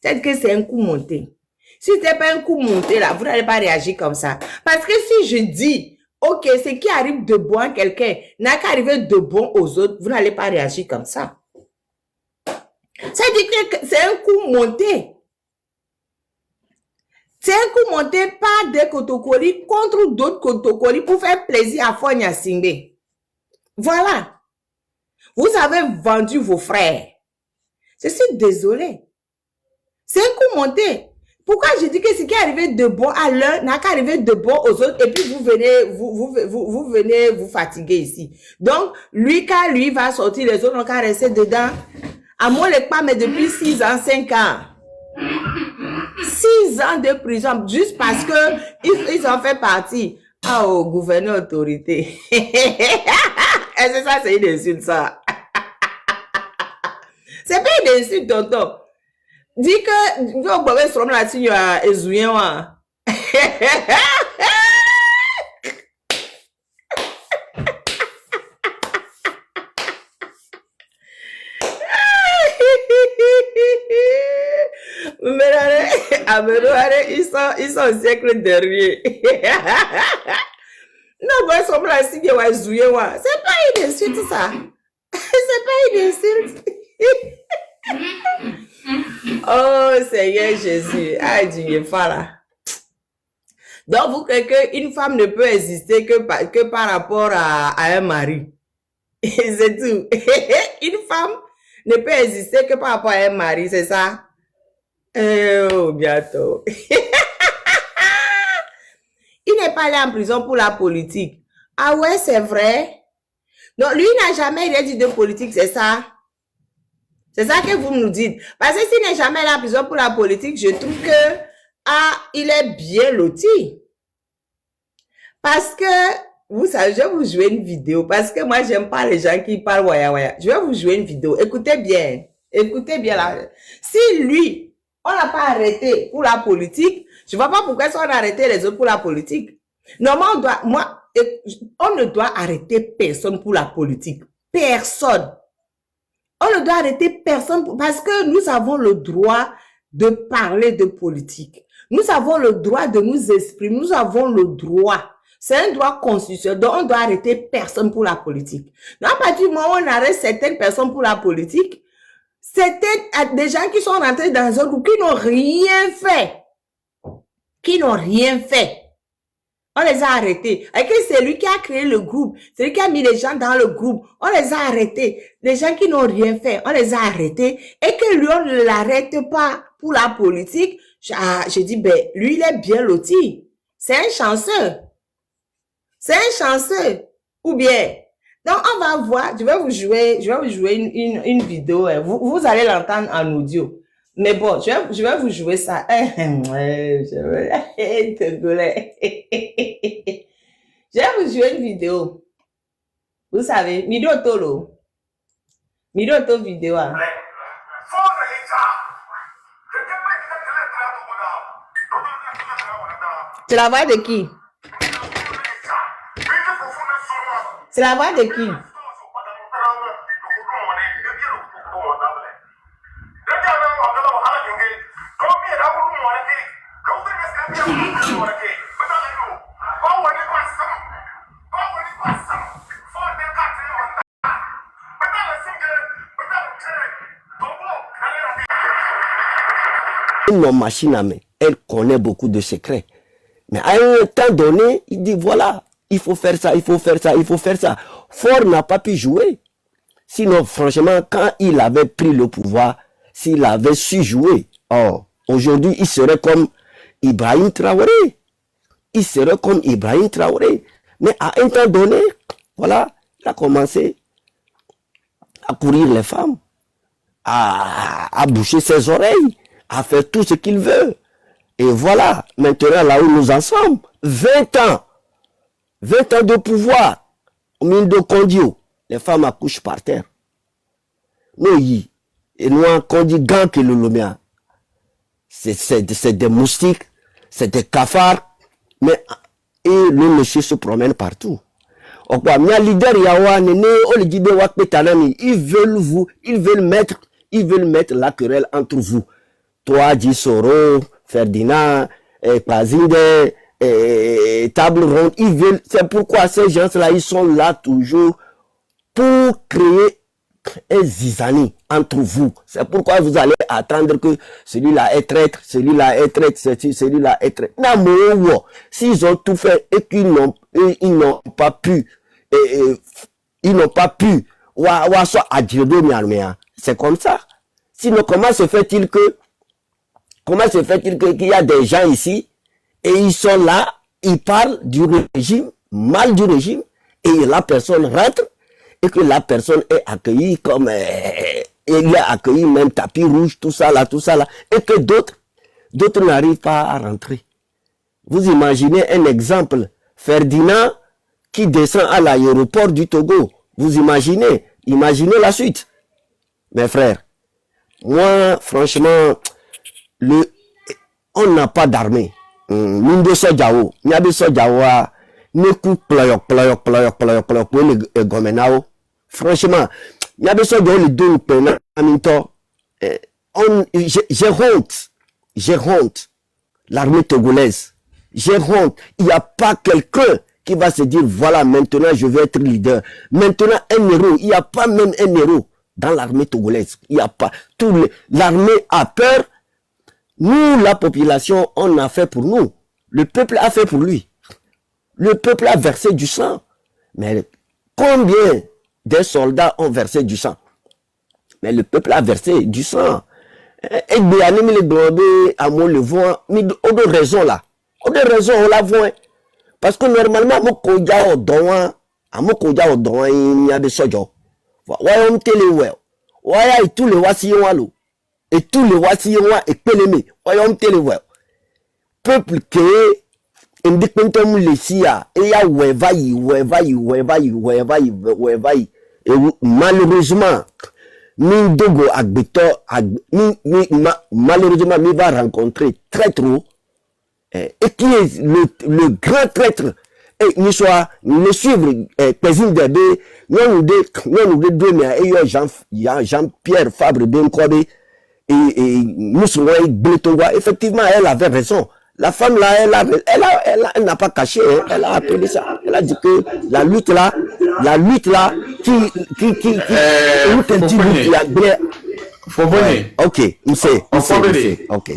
Peut-être que c'est un coup monté. Si ce n'est pas un coup monté, là, vous n'allez pas réagir comme ça. Parce que si je dis, OK, ce qui arrive de bon à quelqu'un n'a qu'à arriver de bon aux autres, vous n'allez pas réagir comme ça. Ça dit que c'est un coup monté. C'est un coup monté par des Kotokoli contre d'autres Kotokoli pour faire plaisir à Fonya Singbe. Voilà. Vous avez vendu vos frères. Je suis désolée. C'est un coup monté. Pourquoi je dis que ce qui est arrivé de bon à l'un n'a qu'à arriver de bon aux autres et puis vous venez vous fatiguer ici. Donc, lui, quand lui va sortir, les autres n'ont qu'à rester dedans. À moi, les pas, mais depuis 6 ans, 5 ans. 6 ans de prison, juste parce que ils ont fait partie au gouverneur autorité. Est-ce que ça, c'est une insulte, ça? C'est pas une insulte, tonton. Dis que vous pouvez se rendre là-dessus à Ezouyen. Ils sont au siècle dernier. Non, moi, je suis là, c'est pas une insulte, ça. C'est pas une insulte. Oh, Seigneur Jésus. Ah, Dieu, voilà. Donc, vous croyez qu'une femme ne peut exister que par rapport à un mari. C'est tout. Une femme ne peut exister que par rapport à un mari, c'est ça? Oh, bientôt. Il n'est pas allé en prison pour la politique. Ah ouais, c'est vrai. Donc, lui n'a jamais rien dit de politique, c'est ça? C'est ça que vous nous dites. Parce que s'il n'est jamais allé en prison pour la politique, je trouve que, il est bien loti. Parce que, vous savez, je vais vous jouer une vidéo. Parce que moi, j'aime pas les gens qui parlent waya waya. Je vais vous jouer une vidéo. Écoutez bien. Écoutez bien là. Si lui, on l'a pas arrêté pour la politique, je vois pas pourquoi on a arrêté les autres pour la politique. Normalement, on ne doit arrêter personne pour la politique. Personne. On ne doit arrêter personne parce que nous avons le droit de parler de politique. Nous avons le droit de nous exprimer. Nous avons le droit. C'est un droit constitutionnel. Donc, on doit arrêter personne pour la politique. Donc, à partir du moment où on arrête certaines personnes pour la politique, c'était des gens qui sont rentrés dans un groupe qui n'ont rien fait. Qui n'ont rien fait. On les a arrêtés. Et que c'est lui qui a créé le groupe. C'est lui qui a mis les gens dans le groupe. On les a arrêtés. Les gens qui n'ont rien fait, on les a arrêtés. Et que lui, on ne l'arrête pas pour la politique. Je dis, ben, lui, il est bien loti. C'est un chanceux. C'est un chanceux. Ou bien. Donc, on va voir. Je vais vous jouer une vidéo. Vous allez l'entendre en audio. Mais bon, je vais vous jouer ça. Je vais vous jouer une vidéo. Vous savez, Midoto vidéo. C'est la voix de qui? C'est la voix de qui? Une machine à main, elle connaît beaucoup de secrets. Mais à un temps donné, il dit voilà, il faut faire ça, il faut faire ça, il faut faire ça. Faure n'a pas pu jouer. Sinon, franchement, quand il avait pris le pouvoir, s'il avait su jouer, oh, aujourd'hui, il serait comme Ibrahim Traoré. Il serait comme Ibrahim Traoré. Mais à un temps donné, voilà, il a commencé à courir les femmes, à boucher ses oreilles, à faire tout ce qu'il veut. Et voilà, maintenant là où nous en sommes, 20 ans de pouvoir, au milieu de Kondio, les femmes accouchent par terre. Nous, et nous, quand on dit gant que le lomia, c'est des moustiques, c'est des cafards, mais et le monsieur se promène partout. Ils veulent mettre la querelle entre vous. toi, Dissoro, Ferdinand, Pazinde, Table Ronde, ils veulent, c'est pourquoi ces gens-là, ils sont là toujours pour créer un zizanie entre vous. C'est pourquoi vous allez attendre que celui-là est traître, celui-là est traître, celui-là est traître. S'ils ont tout fait et qu'ils n'ont pas pu, ils n'ont pas pu, c'est comme ça. Sinon, comment se fait-il qu'il y a des gens ici et ils sont là, ils parlent du régime, mal du régime, et la personne rentre et que la personne est accueillie comme il est accueilli même tapis rouge, tout ça là, et que d'autres n'arrivent pas à rentrer. Vous imaginez un exemple, Ferdinand qui descend à l'aéroport du Togo. Vous imaginez la suite. Mes frères, moi, franchement, on n'a pas d'armée. Nous sommes franchement, j'ai honte. L'armée togolaise, j'ai honte. Il n'y a pas quelqu'un qui va se dire, voilà, maintenant je vais être leader. Maintenant, un héros, il n'y a pas même un héros dans l'armée togolaise. Il n'y a pas. L'armée a peur. Nous, la population, on a fait pour nous. Le peuple a fait pour lui. Le peuple a versé du sang. Mais combien des soldats ont versé du sang? Mais le peuple a versé du sang. Et bien, on le voit, mais on a raison là. On a raison, on la voit. Parce que normalement, il y a des soldats. Ouais, on télé, ouais. Ouais, et tous les wassillons, et tous les wassillons, et pélémé. Ouais, on télé, ouais. Peuple qui est indépendant, les sia, et ya, ouais, vaille. Et malheureusement, Mindogo Agbeto, malheureusement, il va rencontrer très trop, et qui est le grand traître, et nous suivre, Pézine Débé, nous deux, mais Jean-Pierre Fabre Benkobe, et nous sommes effectivement, elle avait raison. La femme là, elle n'a pas caché, hein, elle a appelé ça. Elle a dit que la lutte là, faut venir. Ok, il sait. Ok.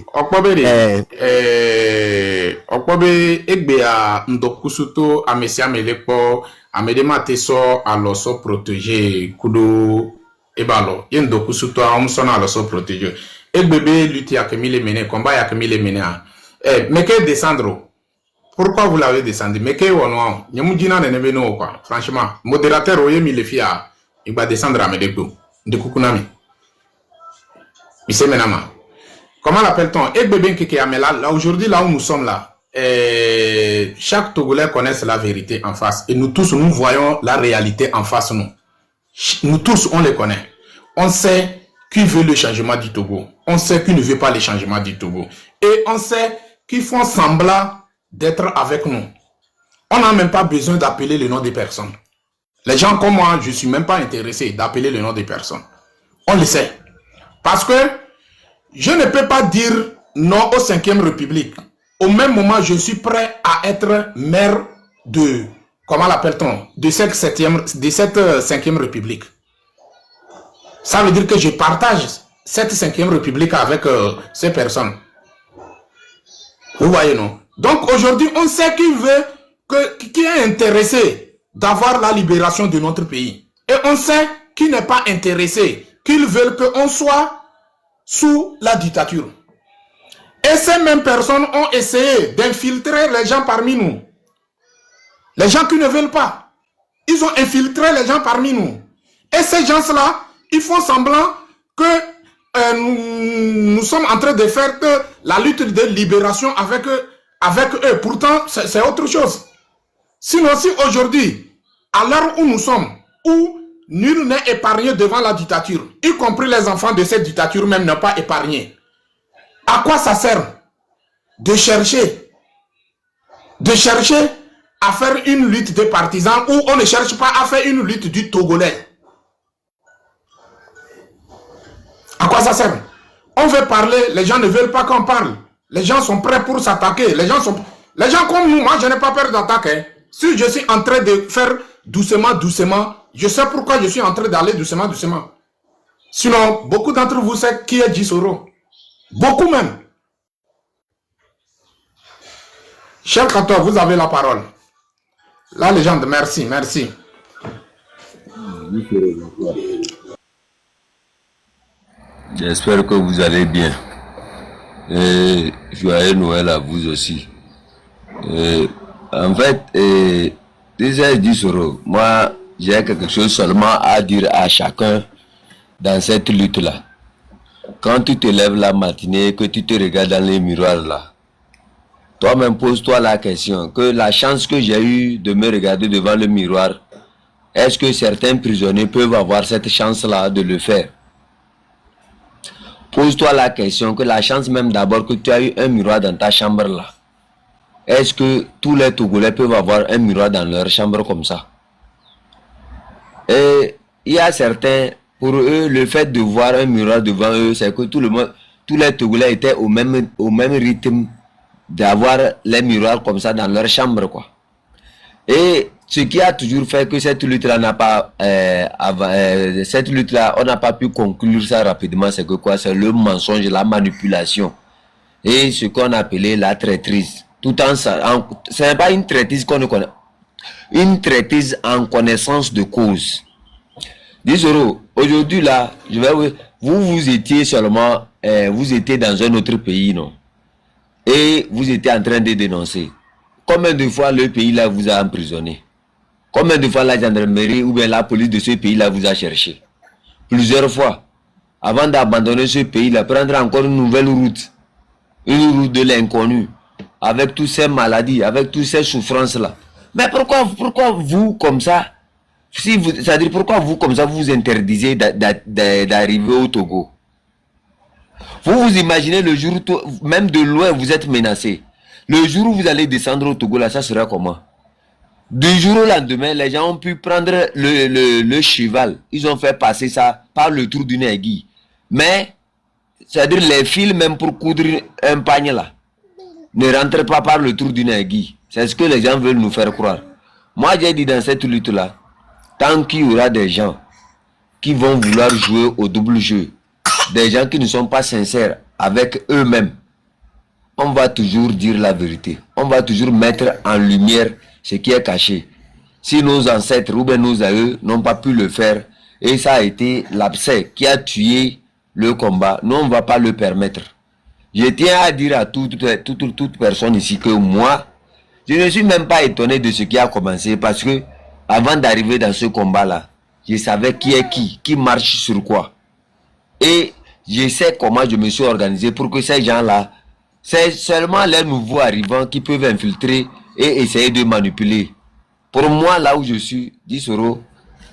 Okpobe egbe a ndokusuto amesia melepo amedema teso aloso protéger kudo ebalo yendokusuto amsona aloso protéger egbebe lutte à Camille mené combat à Camille mené. Mais que descendre? Pourquoi vous l'avez descendu? Mais que ou non? Nyamujina ne no quoi. Franchement, modérateur oye mi le fia, il va descendre à Medeko de Kukunami. Monsieur Menama. Comment l'appelle-t-on? Et bébé qui là aujourd'hui là où nous sommes là, chaque Togolais connaît la vérité en face et nous tous nous voyons la réalité en face nous tous on les connaît. On sait qui veut le changement du Togo. On sait qui ne veut pas le changement du Togo. Et on sait qui font semblant d'être avec nous. On n'a même pas besoin d'appeler le nom des personnes. Les gens comme moi, je ne suis même pas intéressé d'appeler le nom des personnes. On le sait. Parce que je ne peux pas dire non au 5e République. Au même moment, je suis prêt à être maire de, comment l'appelle-t-on, de cette 5e République. Ça veut dire que je partage cette 5e République avec ces personnes. Vous voyez, non? Donc aujourd'hui, on sait qui est intéressé d'avoir la libération de notre pays. Et on sait qui n'est pas intéressé, qu'ils veulent qu'on soit sous la dictature. Et ces mêmes personnes ont essayé d'infiltrer les gens parmi nous. Les gens qui ne veulent pas. Ils ont infiltré les gens parmi nous. Et ces gens-là, ils font semblant que nous sommes en train de faire la lutte de libération avec eux. Pourtant, c'est autre chose. Sinon, si aujourd'hui, à l'heure où nous sommes, où nul n'est épargné devant la dictature, y compris les enfants de cette dictature même n'est pas épargné. À quoi ça sert de chercher à faire une lutte des partisans où on ne cherche pas à faire une lutte du Togolais? À quoi ça sert? On veut parler, les gens ne veulent pas qu'on parle. Les gens sont prêts pour s'attaquer. Les gens comme nous, moi je n'ai pas peur d'attaquer. Si je suis en train de faire doucement, doucement, je sais pourquoi je suis en train d'aller doucement, doucement. Sinon, beaucoup d'entre vous savent qui est Gisoro. Beaucoup même. Cher Kato, vous avez la parole. La légende, merci, merci. J'espère que vous allez bien. Et joyeux Noël à vous aussi. En fait, déjà Gisoro, moi j'ai quelque chose seulement à dire à chacun dans cette lutte-là. Quand tu te lèves la matinée, que tu te regardes dans les miroirs là, toi-même pose-toi la question, que la chance que j'ai eue de me regarder devant le miroir, est-ce que certains prisonniers peuvent avoir cette chance-là de le faire? Pose-toi la question, que la chance même d'abord que tu as eu un miroir dans ta chambre là, est-ce que tous les Togolais peuvent avoir un miroir dans leur chambre comme ça? Et il y a certains, pour eux, le fait de voir un miroir devant eux, c'est que tout le monde, tous les Togolais étaient au même rythme d'avoir les miroirs comme ça dans leur chambre, quoi. Et ce qui a toujours fait que cette lutte-là n'a pas, cette lutte-là, on n'a pas pu conclure ça rapidement, c'est que quoi? C'est le mensonge, la manipulation et ce qu'on appelait la traîtrise. Tout en ça, ce n'est pas une traîtrise qu'on ne connaît, une traîtrise en connaissance de cause. 10 euros. Aujourd'hui là, vous étiez seulement, vous étiez dans un autre pays, non? Et vous étiez en train de dénoncer. Combien de fois le pays là vous a emprisonné? Combien de fois la gendarmerie ou bien la police de ce pays là vous a cherché? Plusieurs fois. Avant d'abandonner ce pays là, prendre encore une nouvelle route. Une route de l'inconnu. Avec toutes ces maladies, avec toutes ces souffrances là. Mais pourquoi vous comme ça? C'est-à-dire pourquoi vous comme ça vous interdisez d'arriver au Togo? Vous imaginez le jour où, même de loin vous êtes menacé. Le jour où vous allez descendre au Togo là, ça sera comment? Du jour au lendemain, les gens ont pu prendre le cheval. Ils ont fait passer ça par le trou d'une aiguille. Mais, c'est-à-dire les fils même pour coudre un pagne là, ne rentrent pas par le trou d'une aiguille. C'est ce que les gens veulent nous faire croire. Moi j'ai dit dans cette lutte là, tant qu'il y aura des gens qui vont vouloir jouer au double jeu, des gens qui ne sont pas sincères avec eux-mêmes, on va toujours dire la vérité. On va toujours mettre en lumière ce qui est caché. Si nos ancêtres ou bien nos aïeux n'ont pas pu le faire, et ça a été l'abcès qui a tué le combat, nous on ne va pas le permettre. Je tiens à dire à toute personne ici que moi, je ne suis même pas étonné de ce qui a commencé, parce que avant d'arriver dans ce combat-là, je savais qui est qui marche sur quoi. Et je sais comment je me suis organisé pour que ces gens-là, c'est seulement les nouveaux arrivants qui peuvent infiltrer et essayer de manipuler. Pour moi, là où je suis, 10 euros,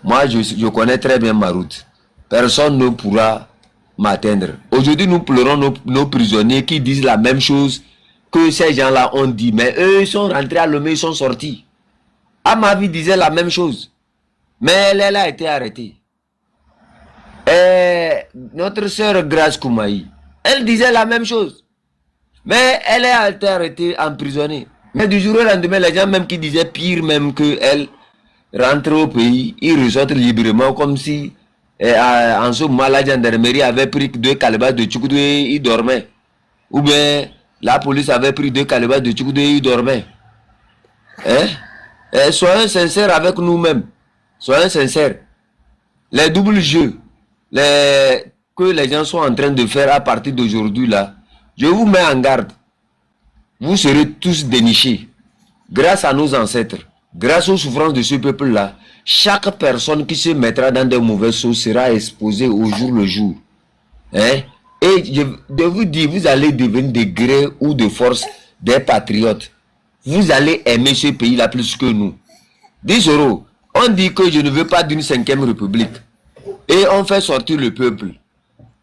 moi je connais très bien ma route. Personne ne pourra m'atteindre. Aujourd'hui, nous pleurons nos prisonniers qui disent la même chose que ces gens-là ont dit. Mais eux, ils sont rentrés à Lomé, ils sont sortis. Amavi disait la même chose. Mais elle a été arrêtée. Et notre sœur Grace Koumaï, elle disait la même chose. Mais elle a été arrêtée, emprisonnée. Mais du jour au lendemain, les gens même qui disaient pire même qu'elle rentre au pays, ils ressortent librement comme si en ce moment la gendarmerie avait pris 2 calebasses de tchoukoudou et ils dormaient. Ou bien la police avait pris 2 calebasses de tchoukoudou et ils dormaient. Hein? Soyons sincères avec nous-mêmes. Soyons sincères. Les doubles jeux que les gens sont en train de faire à partir d'aujourd'hui là, je vous mets en garde. Vous serez tous dénichés. Grâce à nos ancêtres, grâce aux souffrances de ce peuple-là, chaque personne qui se mettra dans de mauvaises choses sera exposée au jour le jour. Hein? Et je vous dis, vous allez devenir de gré ou de force des patriotes. Vous allez aimer ce pays-là plus que nous. 10 euros. On dit que je ne veux pas d'une 5e république. Et on fait sortir le peuple.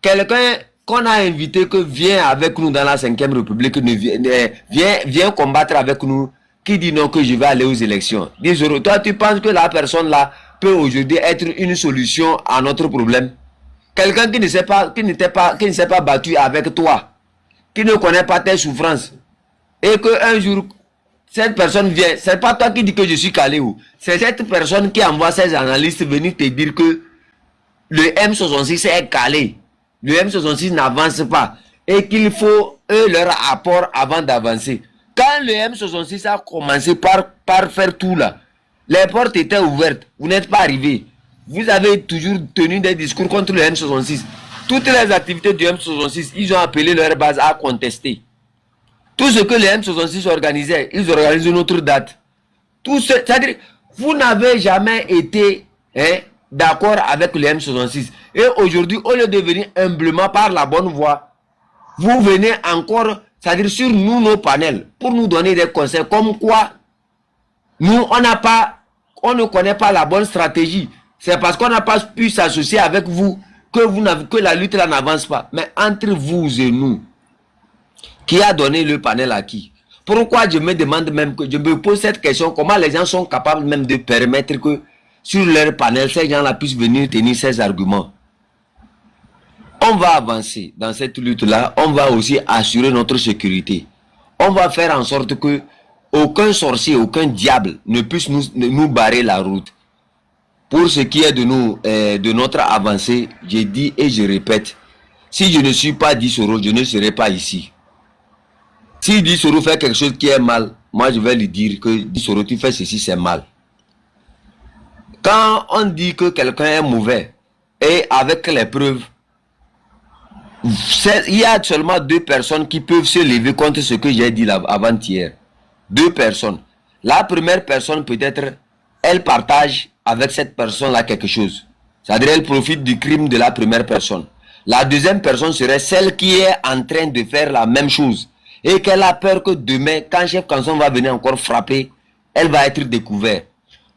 Quelqu'un qu'on a invité que vient avec nous dans la 5e république, vient combattre avec nous, qui dit non que je vais aller aux élections. 10 euros. Toi, tu penses que la personne là peut aujourd'hui être une solution à notre problème? quelqu'un qui ne s'est pas battu avec toi, qui ne connaît pas tes souffrances, et qu'un jour, cette personne vient, c'est pas toi qui dis que je suis calé, c'est cette personne qui envoie ses analystes venir te dire que le M66 est calé, le M66 n'avance pas, et qu'il faut eux leur apport avant d'avancer. Quand le M66 a commencé par faire tout là, les portes étaient ouvertes, vous n'êtes pas arrivé. Vous avez toujours tenu des discours contre le M66. Toutes les activités du M66, ils ont appelé leur base à contester. Tout ce que les M66 organisaient, ils organisent une autre date. C'est-à-dire, vous n'avez jamais été d'accord avec le M66. Et aujourd'hui, au lieu de venir humblement par la bonne voie, vous venez encore, c'est-à-dire sur nous, nos panels, pour nous donner des conseils comme quoi nous, on ne connaît pas la bonne stratégie. C'est parce qu'on n'a pas pu s'associer avec vous que la lutte là n'avance pas. Mais entre vous et nous, qui a donné le panel à qui? Pourquoi je me demande même que je me pose cette question, comment les gens sont capables même de permettre que sur leur panel, ces gens-là puissent venir tenir ces arguments? On va avancer dans cette lutte-là, on va aussi assurer notre sécurité. On va faire en sorte que aucun sorcier, aucun diable ne puisse nous barrer la route. Pour ce qui est de notre avancée, j'ai dit et je répète, si je ne suis pas Dissoro, je ne serai pas ici. Si Dissoro fait quelque chose qui est mal, moi je vais lui dire que Dissoro, tu fais ceci, c'est mal. Quand on dit que quelqu'un est mauvais, et avec les preuves, il y a seulement 2 personnes qui peuvent se lever contre ce que j'ai dit avant-hier. 2 personnes. La première personne, peut-être, elle partage avec cette personne-là quelque chose. C'est-à-dire, elle profite du crime de la première personne. La deuxième personne serait celle qui est en train de faire la même chose. Et qu'elle a peur que demain, quand Chef Canson va venir encore frapper, elle va être découverte.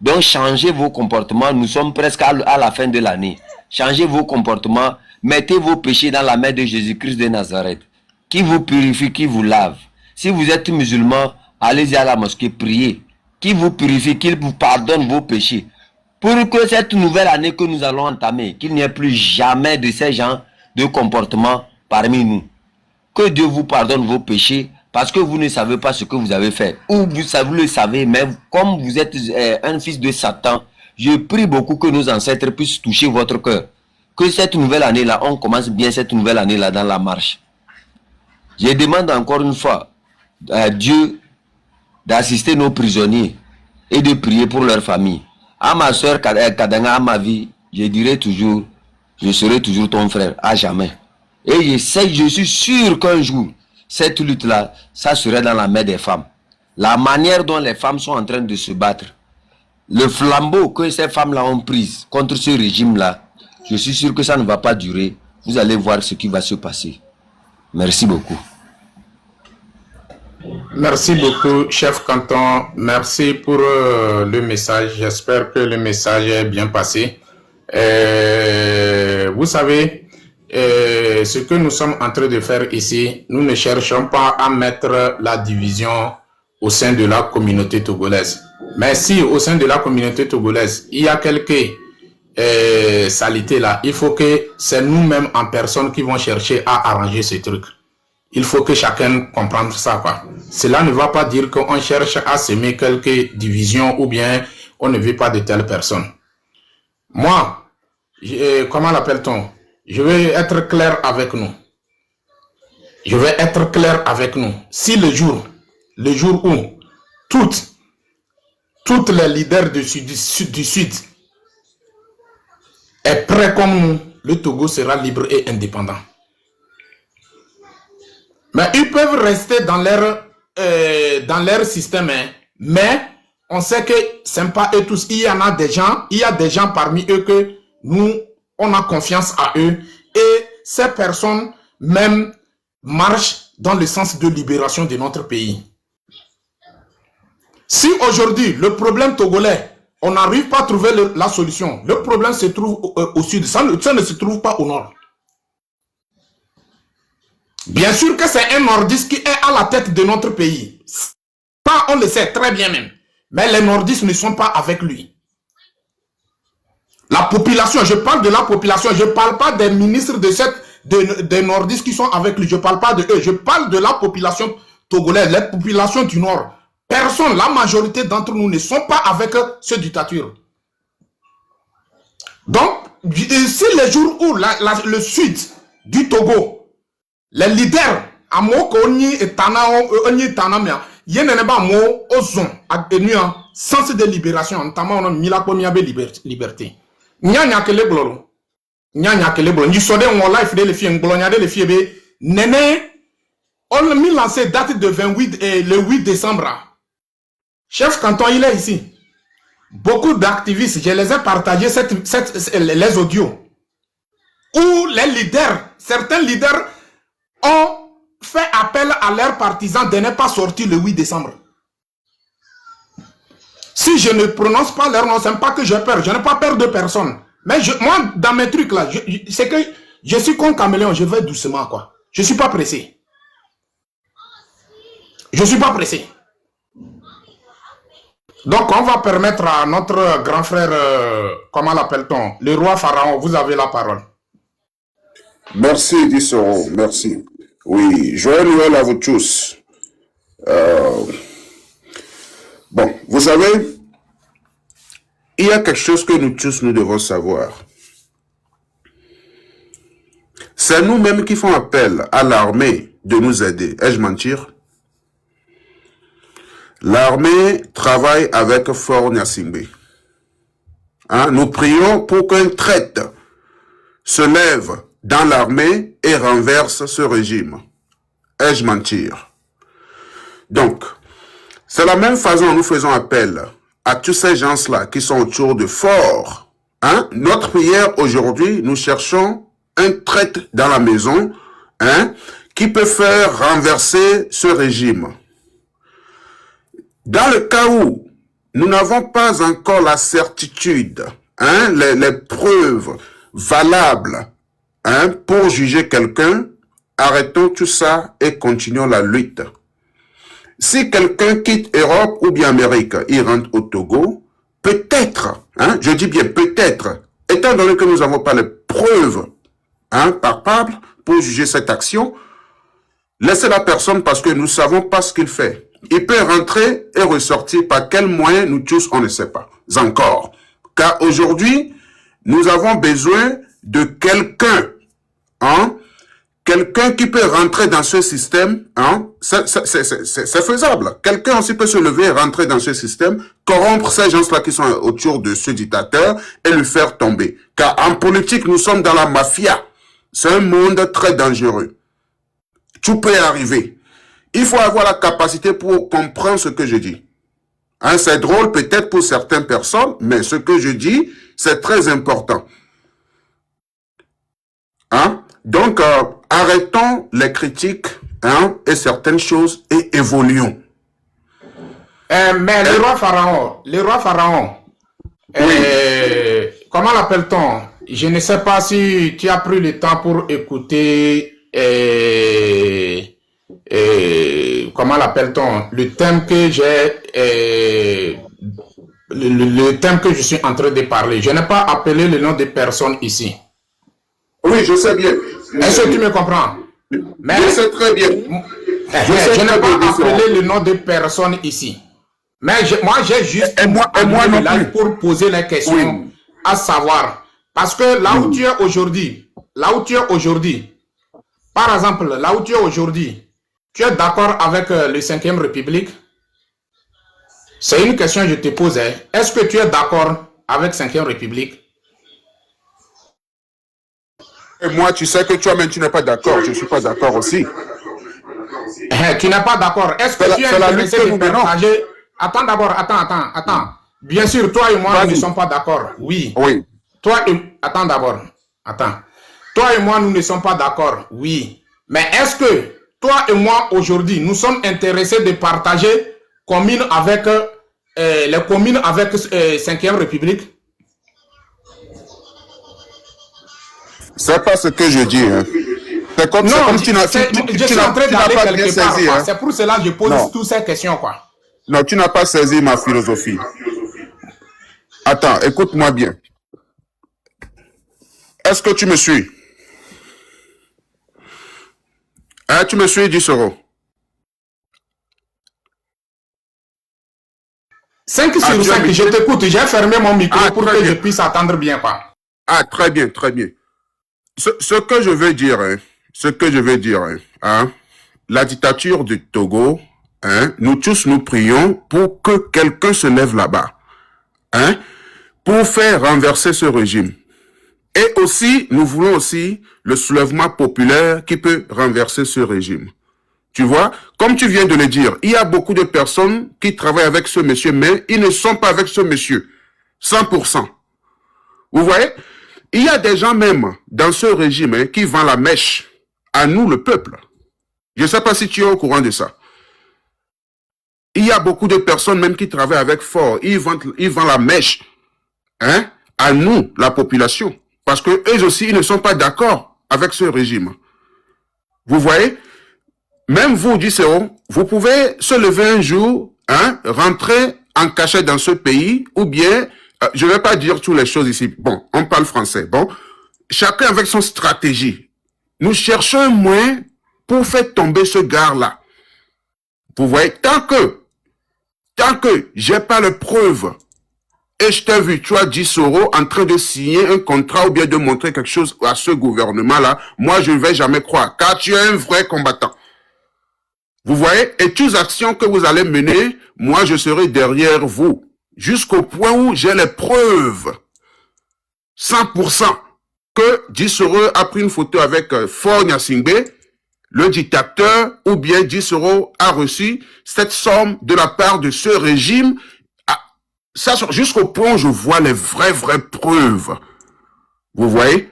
Donc, changez vos comportements. Nous sommes presque à la fin de l'année. Changez vos comportements. Mettez vos péchés dans la main de Jésus-Christ de Nazareth, qui vous purifie, qui vous lave. Si vous êtes musulman, allez-y à la mosquée, priez. Qui vous purifie, qu'il vous pardonne vos péchés. Pour que cette nouvelle année que nous allons entamer, qu'il n'y ait plus jamais de ces gens de comportement parmi nous. Que Dieu vous pardonne vos péchés, parce que vous ne savez pas ce que vous avez fait. Ou vous le savez, mais comme vous êtes un fils de Satan, je prie beaucoup que nos ancêtres puissent toucher votre cœur. Que cette nouvelle année-là, on commence bien cette nouvelle année-là dans la marche. Je demande encore une fois à Dieu d'assister nos prisonniers et de prier pour leur famille. À ma soeur Kadanga, à ma vie, je dirai toujours, je serai toujours ton frère, à jamais. Et je suis sûr qu'un jour, cette lutte-là, ça serait dans la main des femmes. La manière dont les femmes sont en train de se battre, le flambeau que ces femmes-là ont pris contre ce régime-là, je suis sûr que ça ne va pas durer. Vous allez voir ce qui va se passer. Merci beaucoup. Merci beaucoup, chef Canton. Merci pour le message. J'espère que le message est bien passé. Vous savez, ce que nous sommes en train de faire ici, nous ne cherchons pas à mettre la division au sein de la communauté togolaise. Mais si au sein de la communauté togolaise, il y a quelques saletés là, il faut que c'est nous-mêmes en personne qui vont chercher à arranger ces trucs. Il faut que chacun comprenne ça, quoi. Cela ne va pas dire qu'on cherche à semer quelques divisions ou bien on ne veut pas de telle personne. Moi, comment l'appelle-t-on? Je vais être clair avec nous. Je vais être clair avec nous. Si le jour où toutes les leaders du Sud est prêt comme nous, le Togo sera libre et indépendant. Mais ils peuvent rester dans leur système, hein. Mais on sait que c'est pas eux tous. Il y a des gens parmi eux que nous, on a confiance à eux. Et ces personnes même marchent dans le sens de libération de notre pays. Si aujourd'hui, le problème togolais, on n'arrive pas à trouver la solution, le problème se trouve au sud, ça ne se trouve pas au nord. Bien sûr que c'est un nordiste qui est à la tête de notre pays. Ça, on le sait très bien même. Mais les nordistes ne sont pas avec lui. La population, je parle de la population, je ne parle pas des ministres des nordistes qui sont avec lui, je ne parle pas de eux, je parle de la population togolaise, les populations du Nord. Personne, la majorité d'entre nous ne sont pas avec cette dictature. Donc, si les jours où le sud du Togo, les leaders, à Moko, et Tana, il y a un sens de libération, notamment on a mis la première liberté. Nyanya kele blolo. Nyanya kele blolo. Ni sode on life de le fie ngblonyade le fie be nene on mi lancé date de 28 et le 8 décembre. Chef canton il est ici. Beaucoup d'activistes, je les ai partagés les audios où les leaders, certains leaders ont fait appel à leurs partisans de ne pas sortir le 8 décembre. Si je ne prononce pas leur nom, ce n'est pas que j'ai peur. Je n'ai pas peur de personne. Mais moi, dans mes trucs là, c'est que je suis comme caméléon. Je vais doucement, quoi. Je ne suis pas pressé. Je ne suis pas pressé. Donc, on va permettre à notre grand frère, comment l'appelle-t-on, le roi Pharaon, vous avez la parole. Merci, Dissoro. Merci. Oui, joyeux Noël à vous tous. Bon, vous savez, il y a quelque chose que nous tous, nous devons savoir. C'est nous-mêmes qui font appel à l'armée de nous aider. Ai-je mentir? L'armée travaille avec Fort Gnassingbé. Hein? Nous prions pour qu'un traître se lève dans l'armée et renverse ce régime. Ai-je mentir? Donc, c'est la même façon nous faisons appel à tous ces gens-là qui sont autour de Fort. Hein? Notre prière aujourd'hui, nous cherchons un traître dans la maison, hein, qui peut faire renverser ce régime. Dans le cas où nous n'avons pas encore la certitude, hein, les preuves valables, hein, pour juger quelqu'un, arrêtons tout ça et continuons la lutte. Si quelqu'un quitte Europe ou bien Amérique, il rentre au Togo, peut-être, hein, je dis bien peut-être, étant donné que nous n'avons pas les preuves, hein, palpables pour juger cette action, laissez la personne parce que nous ne savons pas ce qu'il fait. Il peut rentrer et ressortir par quel moyen, nous tous, on ne sait pas encore. Car aujourd'hui, nous avons besoin de quelqu'un, hein, quelqu'un qui peut rentrer dans ce système, hein, c'est faisable. Quelqu'un aussi peut se lever et rentrer dans ce système, corrompre ces gens-là qui sont autour de ce dictateur et le faire tomber. Car en politique, nous sommes dans la mafia. C'est un monde très dangereux. Tout peut arriver. Il faut avoir la capacité pour comprendre ce que je dis. Hein, c'est drôle peut-être pour certaines personnes, mais ce que je dis, c'est très important. Hein? Donc, arrêtons les critiques, hein, et certaines choses et évoluons. Mais le roi Pharaon, oui. Comment l'appelle-t-on? Je ne sais pas si tu as pris le temps pour écouter, comment l'appelle-t-on? Le thème que j'ai, le thème que je suis en train de parler. Je n'ai pas appelé le nom de personne ici. Oui, je sais bien. Est-ce que tu me comprends? Mais je sais très bien. Je n'ai pas appelé le nom de personne ici. Mais moi, j'ai juste moi non plus. pour poser la question, oui, à savoir. Parce que là où tu es aujourd'hui, par exemple, là où tu es aujourd'hui, tu es d'accord avec le 5e République? C'est une question que je te pose. Hein. Est-ce que tu es d'accord avec 5e République? Et moi, tu sais que toi-même, tu n'es pas d'accord. Je ne suis pas d'accord aussi. Tu n'es pas d'accord. Est-ce que tu es intéressé de partager? Attends d'abord, attends. Bien sûr, toi et moi, nous ne sommes pas d'accord. Oui. Oui. Attends d'abord. Attends. Toi et moi, nous ne sommes pas d'accord. Oui. Mais est-ce que toi et moi, aujourd'hui, nous sommes intéressés de partager communes avec les communes avec 5e République? C'est pas ce que je dis. Hein. C'est comme, non, comme tu n'as pas bien saisi. Hein. C'est pour cela que je pose toutes ces questions, quoi. Non, tu n'as pas saisi ma philosophie. Attends, écoute-moi bien. Est-ce que tu me suis? Hein, tu me suis, Dissoro? 5 Ah, sur tu as 5, mis- je t'écoute. J'ai fermé mon micro Ah, pour très que bien. je puisse attendre bien, quoi. Ah, très bien, très bien. Ce que je veux dire, hein, la dictature du Togo, hein, nous tous nous prions pour que quelqu'un se lève là-bas, hein, pour faire renverser ce régime. Et aussi, nous voulons aussi le soulèvement populaire qui peut renverser ce régime. Tu vois, comme tu viens de le dire, il y a beaucoup de personnes qui travaillent avec ce monsieur, mais ils ne sont pas avec ce monsieur. 100%. Vous voyez? Il y a des gens même dans ce régime hein, qui vendent la mèche à nous, le peuple. Je ne sais pas si tu es au courant de ça. Il y a beaucoup de personnes même qui travaillent avec Ford. Ils vendent la mèche hein, à nous, la population. Parce que eux aussi, ils ne sont pas d'accord avec ce régime. Vous voyez? Même vous, Dissero, vous pouvez se lever un jour, hein, rentrer en cachette dans ce pays, ou bien, je ne vais pas dire toutes les choses ici. Bon, on parle français. Bon, chacun avec son stratégie. Nous cherchons un moyen pour faire tomber ce gars-là. Vous voyez, tant que j'ai pas le preuve, et je t'ai vu, tu as dit Soro en train de signer un contrat ou bien de montrer quelque chose à ce gouvernement-là, moi je ne vais jamais croire, car tu es un vrai combattant. Vous voyez, et toutes les actions que vous allez mener, moi je serai derrière vous, jusqu'au point où j'ai les preuves, 100%, que Dissoro a pris une photo avec Faure Gnassingbé, le dictateur, ou bien Dissoro a reçu cette somme de la part de ce régime, ça jusqu'au point où je vois les vraies preuves. Vous voyez?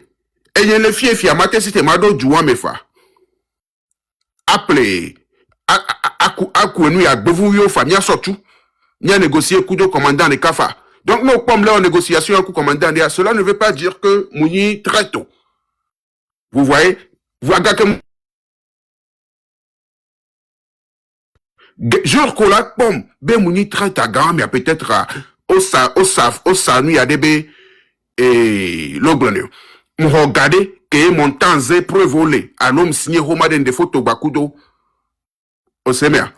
Et il y a les filles qui ont été mado douan mefa. Appelez. Akouenu ya bevu yo famille surtout. Ni a négocié coup de commandant de Kafa. Donc nous pommes là en négociation un coup commandant de cela ne veut pas dire que Mouni très tôt. Vous voyez? Vous regardez genre qu'on la pomme, ben Mouni très tagam, mais peut-être au sanu à débé et l'oglanio. Nous regardez que mon temps est prévolé à l'homme signé Roma den de photo bakudo au semea.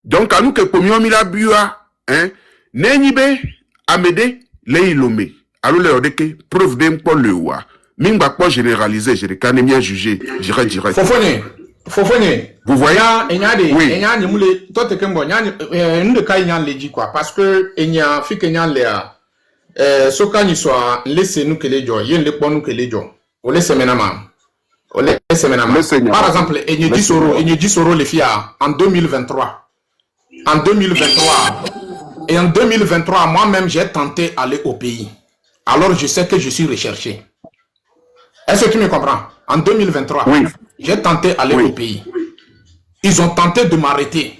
Donc à nous que pomion mila bua, hein, n'enibe amede leilome. Alors le odeke preuve d'un pour le wa. Mingba pas généralisé, je ne canne bien juger, j'irai direct. Fofone. Vous voyez? Oui. Toi, tu es quoi? Parce que, il y a fi kenyan le, soka ni soit, laissez nous que les gens, yen le pon nous que les gens. On laisse menama. Par exemple, il y a 10 euros les filles en 2023. En 2023. Et en 2023, moi-même, j'ai tenté d'aller au pays. Alors, je sais que je suis recherché. Est-ce que tu me comprends? En 2023, oui. J'ai tenté d'aller au pays. Ils ont tenté de m'arrêter.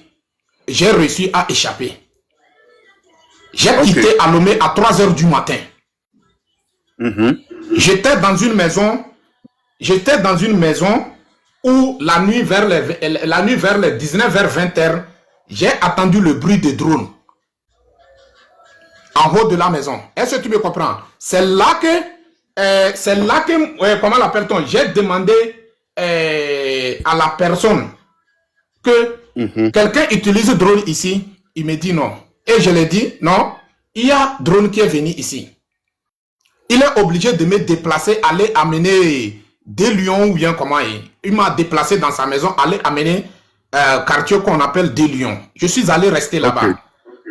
J'ai réussi à échapper. J'ai quitté Alomé à 3 h du matin. J'étais dans une maison où la nuit vers les 19 h 20 h, j'ai attendu le bruit des drones en haut de la maison. Est-ce que tu me comprends? C'est là que comment l'appelle-t-on? J'ai demandé à la personne que quelqu'un utilise drone ici. Il me dit non. Et je lui ai dit non, il y a drone qui est venu ici. Il est obligé de me déplacer, aller amener des lions ou bien comment il m'a déplacé dans sa maison, aller amener quartier qu'on appelle des lions. Je suis allé rester là-bas.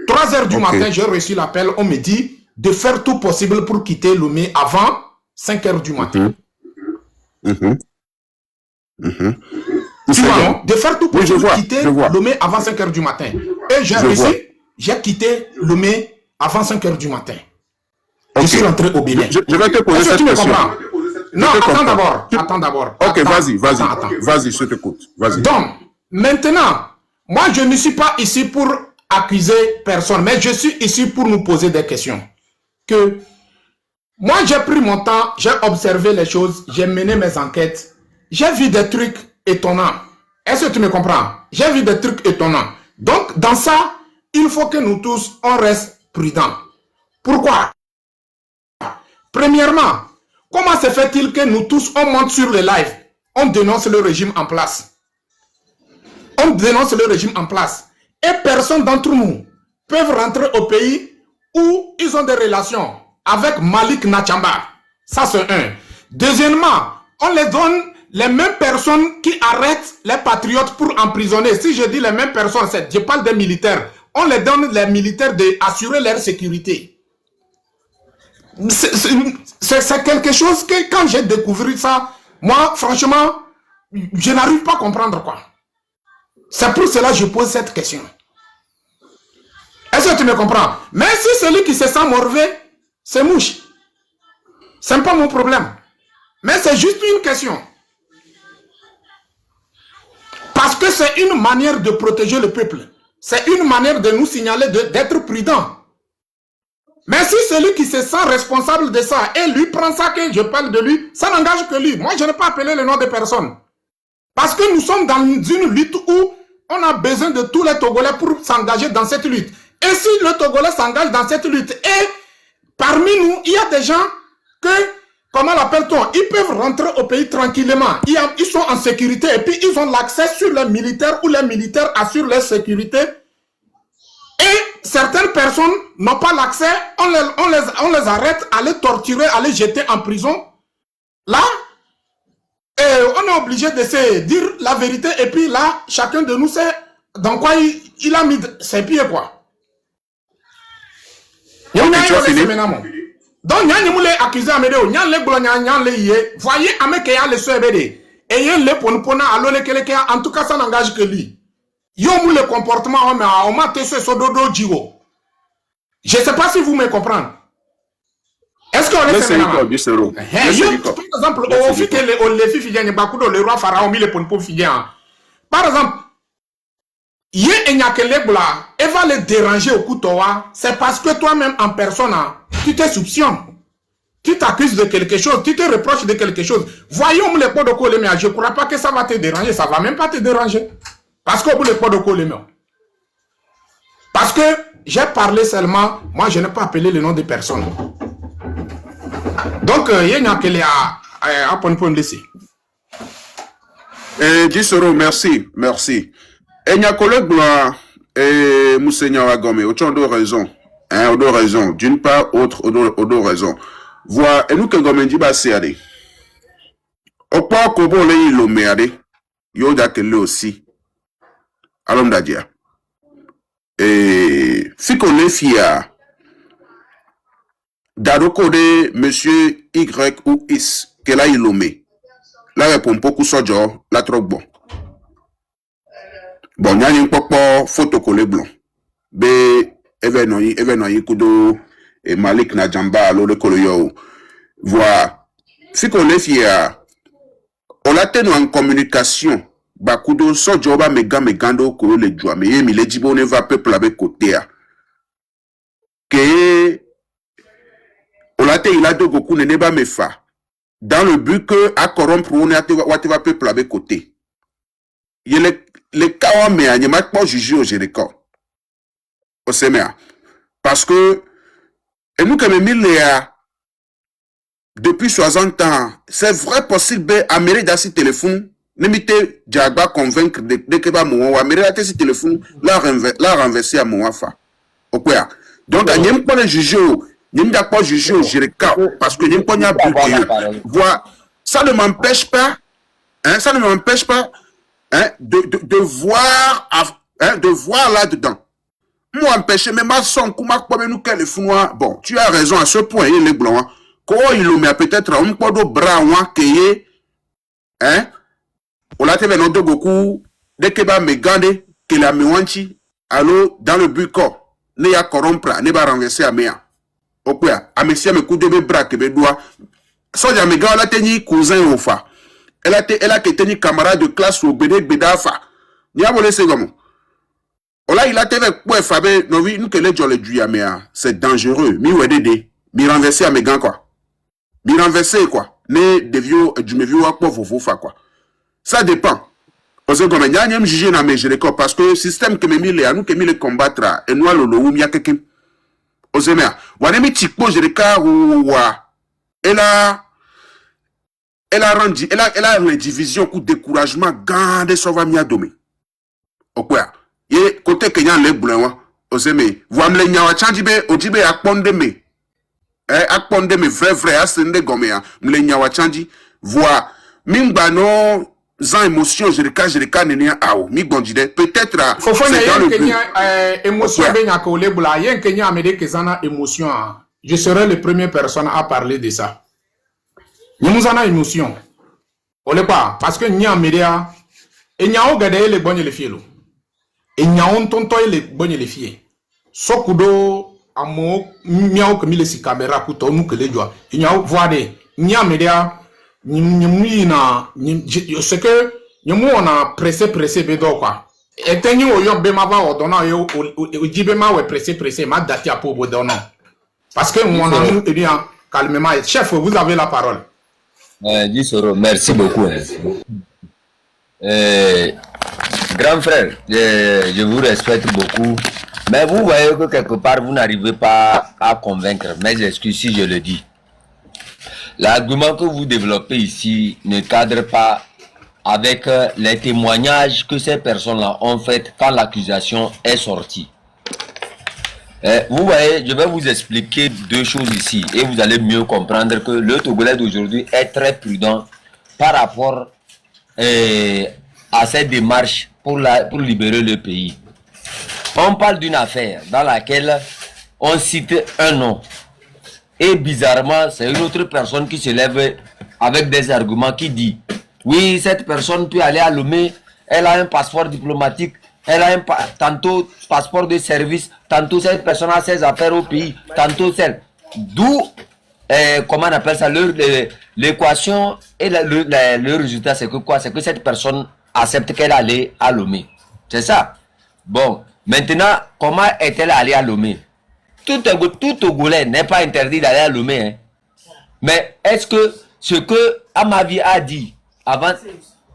3 h du matin, j'ai reçu l'appel. On me dit de faire tout possible pour quitter Lomé avant 5 h du matin. Tu vois, non? De faire tout possible pour quitter Lomé avant 5 h du matin. Et j'ai réussi, j'ai quitté Lomé avant 5 h du matin. Je suis rentré au Bénin. Je vais te poser cette question. Non, attends d'abord. Ok, vas-y, je t'écoute. Vas-y. Donc, maintenant, moi, je ne suis pas ici pour accuser personne, mais je suis ici pour nous poser des questions. Que moi, j'ai pris mon temps, j'ai observé les choses, j'ai mené mes enquêtes, j'ai vu des trucs étonnants. Est-ce que tu me comprends? J'ai vu des trucs étonnants. Donc, dans ça, il faut que nous tous, on reste prudents. Pourquoi? Premièrement, Comment se fait-il que nous tous, on monte sur le live, on dénonce le régime en place? On dénonce le régime en place. Et personne d'entre nous peuvent rentrer au pays où ils ont des relations avec Malik Nachamba. Ça, c'est un. Deuxièmement, on les donne les mêmes personnes qui arrêtent les patriotes pour emprisonner. Si je dis les mêmes personnes, je parle des militaires. On les donne les militaires d'assurer leur sécurité. C'est quelque chose que quand j'ai découvert ça, moi, franchement, je n'arrive pas à comprendre quoi. C'est pour cela que je pose cette question. Est-ce que tu me comprends? Mais si celui qui se sent mauvais, c'est mouche. Ce n'est pas mon problème. Mais c'est juste une question. Parce que c'est une manière de protéger le peuple. C'est une manière de nous signaler d'être prudent. Mais si celui qui se sent responsable de ça, et lui prend ça que je parle de lui, ça n'engage que lui. Moi, je n'ai pas appelé le nom de personne. Parce que nous sommes dans une lutte où on a besoin de tous les Togolais pour s'engager dans cette lutte. Et si le Togolais s'engage dans cette lutte, et parmi nous, il y a des gens que, comment l'appelle-t-on, ils peuvent rentrer au pays tranquillement. Ils sont en sécurité et puis ils ont l'accès sur les militaires ou les militaires assurent leur sécurité. Et certaines personnes n'ont pas l'accès, on les arrête, à les torturer, à les jeter en prison. Là, on est obligé de se dire la vérité et puis là, chacun de nous sait dans quoi il a mis ses pieds, quoi. Okay, tu as fini? Donc, il y a des accusés à Médéo, il y a des gens voyez, avec les soeurs BD, et il y a les ponpona, en tout cas, ça n'engage que lui. Il y a le comportement, on m'a testé sur dodo jiwo. Je ne sais pas si vous me comprenez. Est-ce qu'on est fait par exemple, au fait que les filles viennent, le roi pharaon, les ponpons viennent. Par exemple, il y a elle va les déranger au couteau, c'est parce que toi-même en personne, tu te soupçonnes. Tu t'accuses de quelque chose, tu te reproches de quelque chose. Voyons les pots de colémia, je ne crois pas que ça va te déranger, ça ne va même pas te déranger. Parce que les pots de colémia. Parce que j'ai parlé seulement, moi je n'ai pas appelé le nom de personne. Donc, il y a qu'elle a point laissé. Gisoro, merci, merci. Et n'y a collègue Monseigneur Agome, autant de raisons. Hein, deux raisons. D'une part, deux raisons. Voilà, et nous que Gome dit, bah, c'est allé. Au pas qu'on va aller le méadé, yoda que le aussi. Allons d'adia. Et, si qu'on est fier, d'adoko de monsieur Y ou Is, que là il l'omé. Là, répond beaucoup sur la trop bon. Bon, il y a une photo collée blanc. B, événement, kudo, et Malik Najamba, le koloyo. Voilà. Si qu'on est fier, on a tenu en communication. Bakudo, so joba, megando, kolo le joie. Mais, il est dit, bon, on va peuple avec côté. Que, on a tenu, il a de beaucoup, ne pas me fa. Dans le but que, à corrompre, on a tenu peuple avec côté. Il y a les cas, mais il n'y a pas jugé au Jéricho. Au Séméa. Parce que, et nous, comme depuis 60 ans, c'est vrai possible, Amérique d'assez téléphone, n'imite Diagba convaincre de que va mourir, Amérique d'assez téléphone, la renverser à Mouafa. Ok. Donc, il n'y a pas de juger, il n'y a pas de juger au Jéricho, parce que il n'y a pas de voilà. Ça ne m'empêche pas, hein, ça ne m'empêche pas, hein, de voir là-dedans. Moi, empêcher, mais ma son, comment nous qu'elle est fou, bon, tu as raison à ce point, il est blanc, comment il le met peut-être un peu de bras, hein, on l'a fait dans beaucoup, dès que va me garder, que la méwanchi, alors, dans le but corps, ne ya corrompre, ne va renverser à méa. Au quoi, à monsieur me coup de mes bras, que mes doigts, soit y'a mes gars, la teni cousin au fa. Elle a été camarade de classe au Bedafa. N'y a volé c'est comme. Ola, il a été avec quoi, Fabé, non, oui, nous que les gens le disent, mais c'est dangereux. Mi wedede, mi renverser à mes gants, quoi. Mi renverser, quoi. Ne, de vieux, du me vieux, quoi, vous fa, quoi. Ça dépend. Parce que, comme, il y a un jugé dans mes jeux, parce que le système que me mis les, nous que me les combattre, et nous, le ou mi a quelqu'un. Osé, mais, ou a mis tikpo, je les cas, ou, et là, elle a une division ou découragement, garde son va domé. Okwa, ye côté Kenya le boulon, oseme, voit me nyawa chanjibe, ojibe akponde me. Akponde me vrai, asende gomea, me nyawa chanji, voit, mingba no, sans émotion, je le nenia ao, mi bondide, peut-être, c'est dans le Kenya, émotion, ben y'a que le boula, y'a un Kenya américain qui en a émotion, je serai le premier personne à parler de ça. Nous en a émotion. On n'est pas, parce que n'y a média, et n'y a pas gardé les bonnes et les fiers. Et n'y a pas tonton les bonnes et les fiers. Sokudo, amo, miao que mille si caméra, couteau, nous que les doigts. Il n'y a pas voidé. N'y a média, ce que, nous on a pressé, bédo quoi. Et tenez au yon bemava au donnant, au djibema ou pressé, ma dati à pauvre donnant. Parce que on a nous, eh bien, calmement, chef, vous avez la parole. Merci beaucoup. Grand frère, je vous respecte beaucoup. Mais vous voyez que quelque part, vous n'arrivez pas à convaincre. Mais j'excuse si je le dis. L'argument que vous développez ici ne cadre pas avec les témoignages que ces personnes-là ont fait quand l'accusation est sortie. Vous voyez, je vais vous expliquer deux choses ici et vous allez mieux comprendre que le Togolais d'aujourd'hui est très prudent par rapport à cette démarche pour libérer le pays. On parle d'une affaire dans laquelle on cite un nom et bizarrement c'est une autre personne qui se lève avec des arguments qui dit oui, cette personne peut aller à Lomé, elle a un passeport diplomatique, elle a tantôt passeport de service, tantôt cette personne a ses affaires au pays, tantôt celle. D'où, comment on appelle ça, l'équation et le résultat, c'est que quoi? C'est que cette personne accepte qu'elle allait à Lomé. C'est ça. Bon, maintenant, comment est-elle allée à Lomé? Tout Togolais n'est pas interdit d'aller à Lomé. Hein. Mais est-ce que ce que Amavi a dit avant...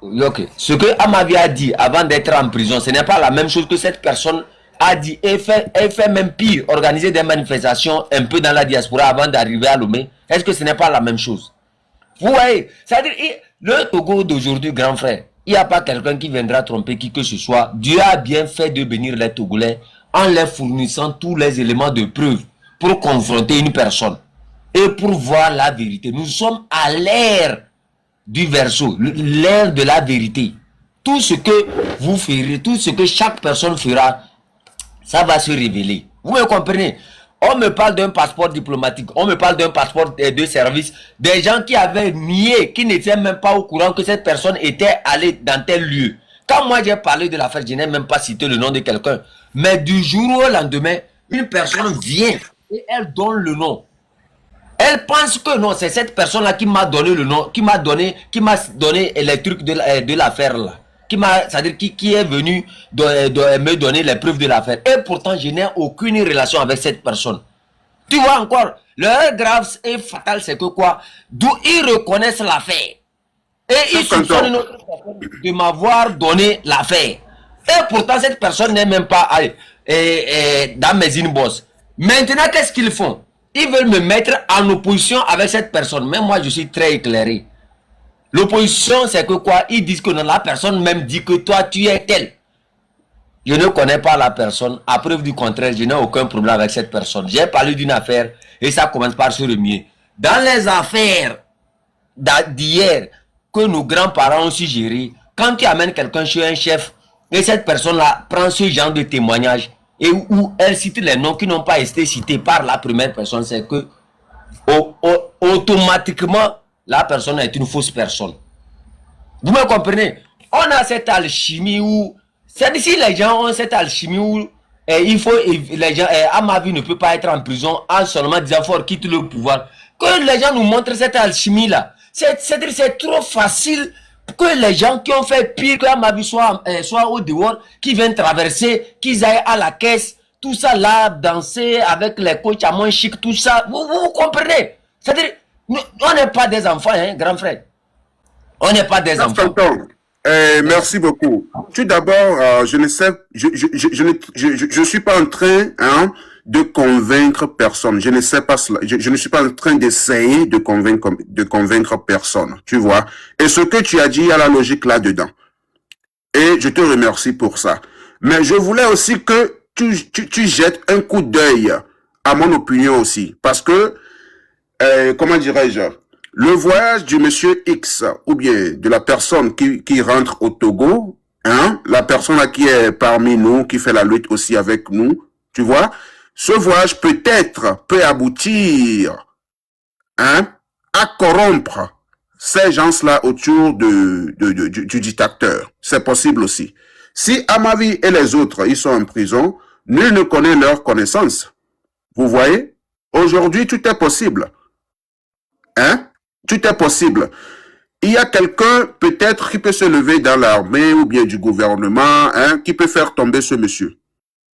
Okay. Ce que Amavi a dit avant d'être en prison, ce n'est pas la même chose que cette personne a dit et fait même pire, organiser des manifestations un peu dans la diaspora avant d'arriver à Lomé. Est-ce que ce n'est pas la même chose? Vous voyez, c'est-à-dire le Togo d'aujourd'hui, grand frère, il n'y a pas quelqu'un qui viendra tromper qui que ce soit. Dieu a bien fait de bénir les Togolais en leur fournissant tous les éléments de preuve pour confronter une personne et pour voir la vérité. Nous sommes à l'ère du verseau, l'ère de la vérité. Tout ce que vous ferez, tout ce que chaque personne fera, ça va se révéler. Vous me comprenez? On me parle d'un passeport diplomatique, on me parle d'un passeport de service. Des gens qui avaient nié, qui n'étaient même pas au courant que cette personne était allée dans tel lieu. Quand moi j'ai parlé de l'affaire, je n'ai même pas cité le nom de quelqu'un. Mais du jour au lendemain, une personne vient et elle donne le nom. Elle pense que non, c'est cette personne-là qui m'a donné le nom, qui m'a donné les trucs de l'affaire là. C'est-à-dire qui est venu me donner les preuves de l'affaire. Et pourtant, je n'ai aucune relation avec cette personne. Tu vois encore, l'erreur grave et fatale, c'est que quoi? D'où ils reconnaissent l'affaire. Et ils soupçonnent une autre personne de m'avoir donné l'affaire. Et pourtant, cette personne n'est même pas dans mes inbox. Maintenant, qu'est-ce qu'ils font? Ils veulent me mettre en opposition avec cette personne. Mais moi, je suis très éclairé. L'opposition, c'est que quoi? Ils disent que non, la personne même dit que toi, tu es tel. Je ne connais pas la personne. À preuve du contraire, je n'ai aucun problème avec cette personne. J'ai parlé d'une affaire et ça commence par se remuer. Dans les affaires d'hier que nos grands-parents ont suggéré, quand tu amènes quelqu'un chez un chef et cette personne-là prend ce genre de témoignage et où elle cite les noms qui n'ont pas été cités par la première personne, c'est que automatiquement, la personne est une fausse personne. Vous me comprenez? On a cette alchimie où, c'est ici les gens ont cette alchimie où il faut, les gens, Amavi ne peut pas être en prison en seulement disant faut quitter le pouvoir. Que les gens nous montrent cette alchimie là, c'est trop facile que les gens qui ont fait pire que Amavi soit au dehors, qui viennent traverser, qu'ils aillent à la caisse, tout ça là, danser avec les coachs à moins chic, tout ça, vous comprenez? C'est-à-dire, on n'est pas des enfants, hein, grand frère. On n'est pas des enfants. Merci beaucoup. Tout d'abord, je ne sais, je suis pas en train de convaincre personne. Je ne sais pas cela. Je ne suis pas en train d'essayer de convaincre personne. Tu vois. Et ce que tu as dit, il y a la logique là-dedans. Et je te remercie pour ça. Mais je voulais aussi que tu jettes un coup d'œil à mon opinion aussi. Parce que, comment dirais-je, le voyage du monsieur X, ou bien de la personne qui rentre au Togo, hein, la personne là qui est parmi nous, qui fait la lutte aussi avec nous, tu vois, ce voyage peut aboutir, hein, à corrompre ces gens-là autour du dictateur. C'est possible aussi. Si Amavi et les autres, ils sont en prison, nul ne connaît leur connaissance. Vous voyez? Aujourd'hui, tout est possible. Hein? Tout est possible. Il y a quelqu'un, peut-être, qui peut se lever dans l'armée ou bien du gouvernement, hein, qui peut faire tomber ce monsieur.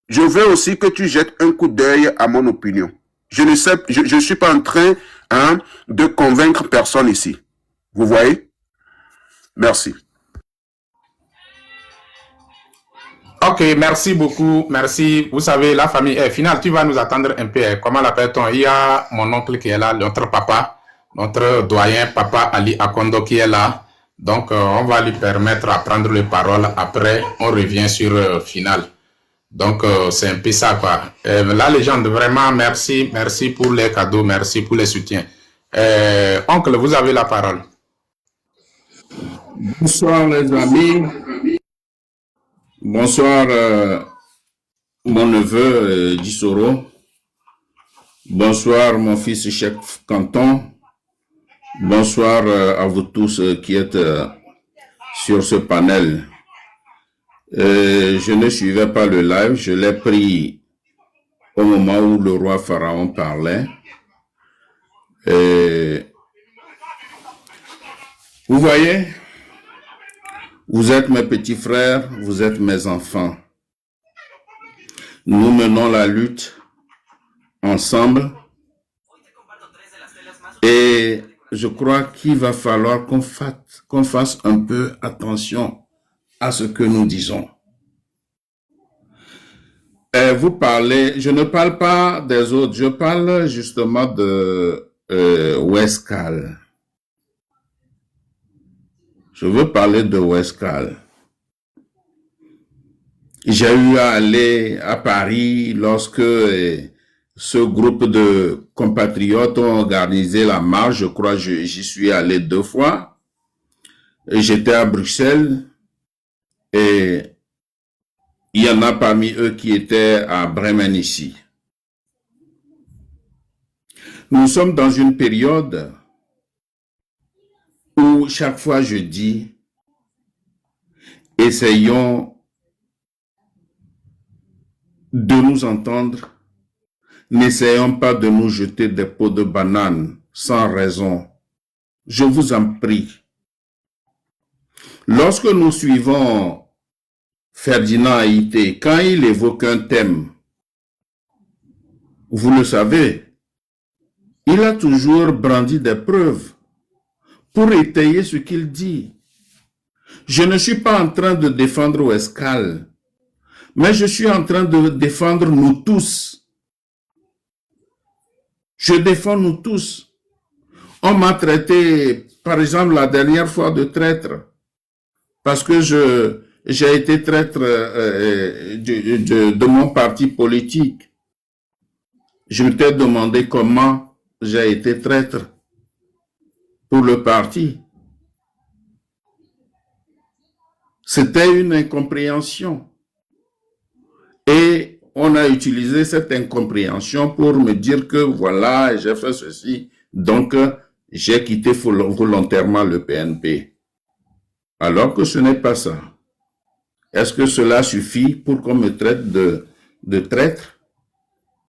Je veux aussi que tu jettes un coup d'œil à mon opinion. Je ne suis pas en train, hein, de convaincre personne ici. Vous voyez? Merci. Ok, merci beaucoup, merci. Vous savez, la famille est finale. Tu vas nous attendre un peu. Comment l'appelle-t-on? Il y a mon oncle qui est là, notre papa, notre doyen, papa Ali Akondo qui est là. Donc, on va lui permettre de prendre les paroles. Après, on revient sur finale. Donc, c'est un peu ça, quoi. La légende, vraiment, merci. Merci pour les cadeaux, merci pour les soutiens. Oncle, vous avez la parole. Bonsoir, les amis. Bonsoir, mon neveu Dissoro. Bonsoir, mon fils chef Canton. Bonsoir à vous tous qui êtes sur ce panel. Je ne suivais pas le live, je l'ai pris au moment où le roi Pharaon parlait. Vous voyez, vous êtes mes petits frères, vous êtes mes enfants. Nous menons la lutte ensemble et je crois qu'il va falloir qu'on fasse un peu attention à ce que nous disons. Vous parlez, je ne parle pas des autres, je parle justement de Oueskal. Je veux parler de Oueskal. J'ai eu à aller à Paris lorsque ce groupe de compatriotes ont organisé la marche. Je crois que j'y suis allé 2 fois. Et j'étais à Bruxelles et il y en a parmi eux qui étaient à Bremen ici. Nous sommes dans une période où chaque fois je dis, essayons de nous entendre, n'essayons pas de nous jeter des pots de banane sans raison. Je vous en prie. Lorsque nous suivons Ferdinand Haïté, quand il évoque un thème, vous le savez, il a toujours brandi des preuves pour étayer ce qu'il dit. Je ne suis pas en train de défendre Oueskal, mais je suis en train de défendre nous tous. Je défends nous tous. On m'a traité, par exemple, la dernière fois de traître, parce que j'ai été traître de mon parti politique. Je me t'ai demandé comment j'ai été traître pour le parti. C'était une incompréhension. Et on a utilisé cette incompréhension pour me dire que voilà, j'ai fait ceci, donc j'ai quitté volontairement le PNP. Alors que ce n'est pas ça. Est-ce que cela suffit pour qu'on me traite de traître?